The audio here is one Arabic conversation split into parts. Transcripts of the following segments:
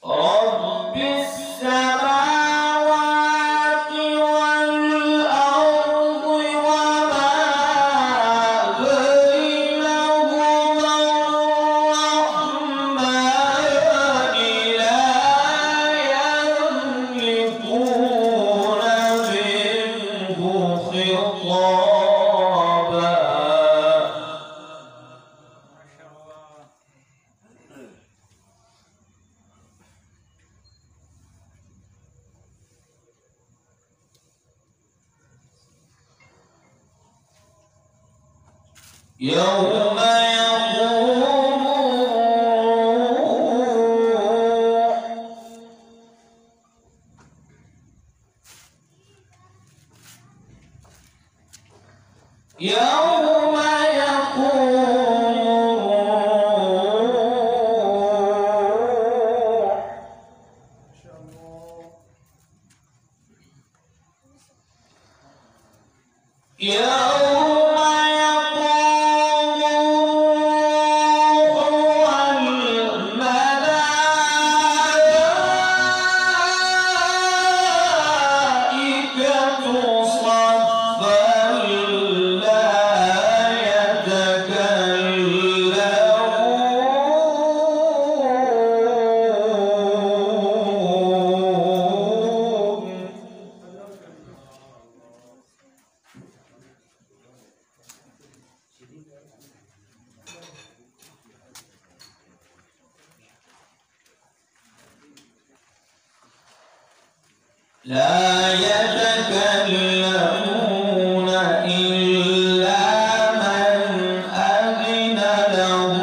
رب السماوات والأرض وما بينهما الرحمن لا يملكون منه خطابا. يوم يقوم لا يتكلمون إلا من أذن له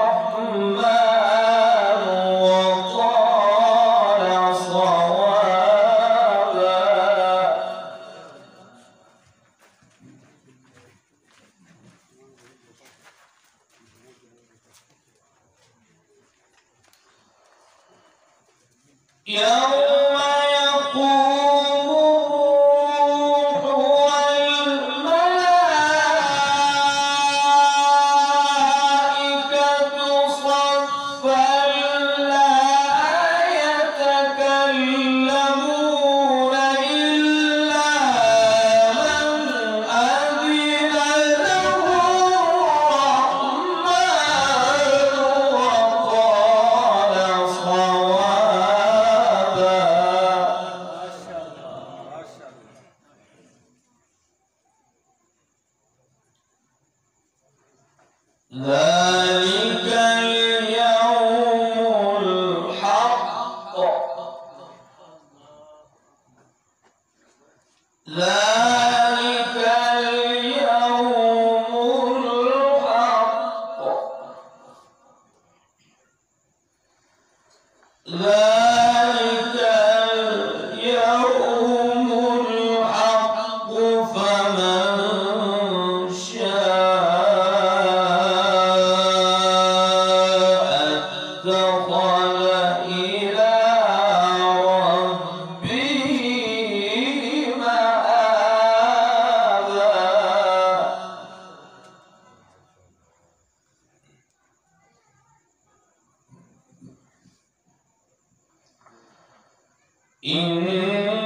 الرحمن وقال صوابا. يوم يقوم الروح والملائكة صفا لا يتكلمون إلا من أذن له الرحمن وقال صوابا. ذلك اليوم الحق. ذلك اليوم الحق. ذلك اليوم الحق. فمن اتخذ إلى ربه مآبا. إنا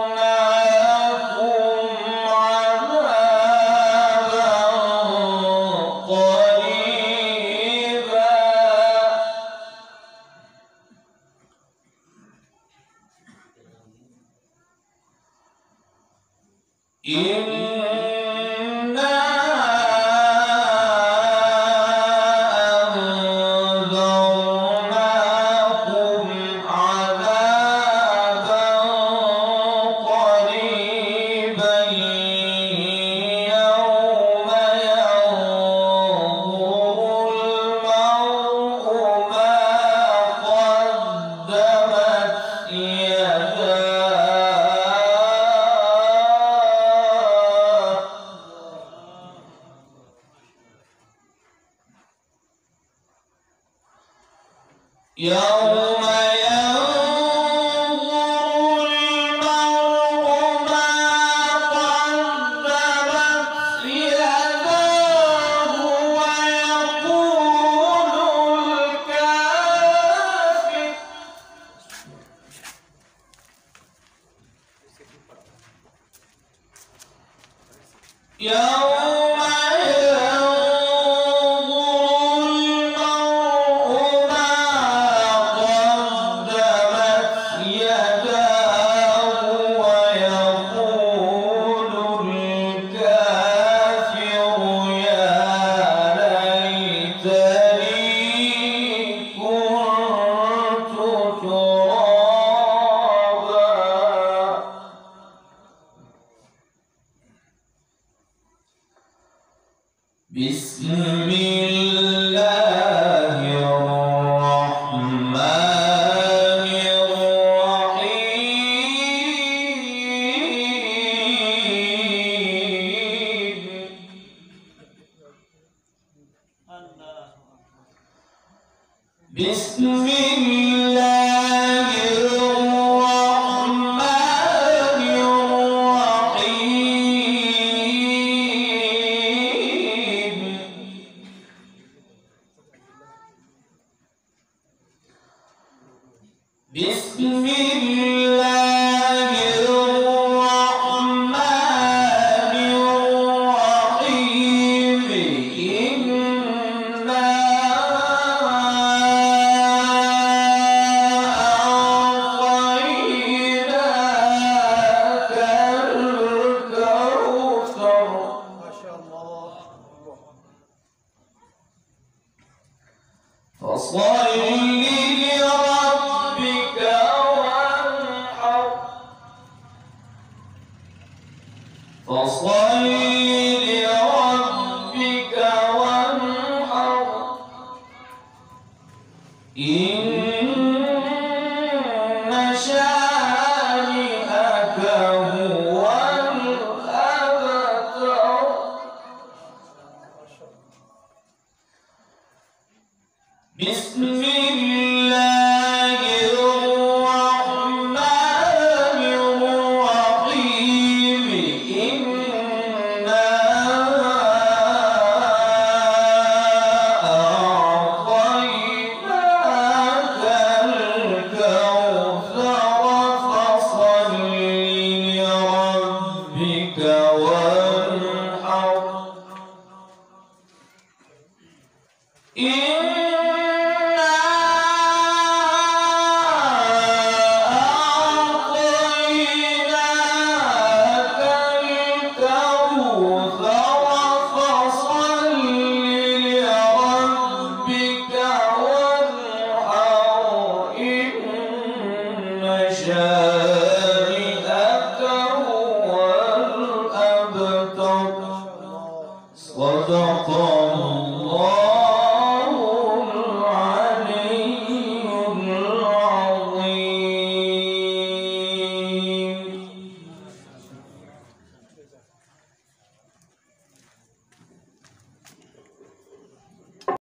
أنذرناكم عذابا قريبا. إنا يوم ينظر المرء ما قدمت يداه ويقول الكافر يوم بسم الله الرحمن الرحيم بسم الله الرحمن الرحيم بسم الله الرحمن الرحيم إنا أعطيناك الكوثر ما شاء الله فصل لربك وانحر فصل لربك وانحر إن شانئك هو الأبتر بسم الله الرحمن الرحيم إنا أعطيناك الكوثر فصل لربك وانحر شانئك هو الأبتر صدق الله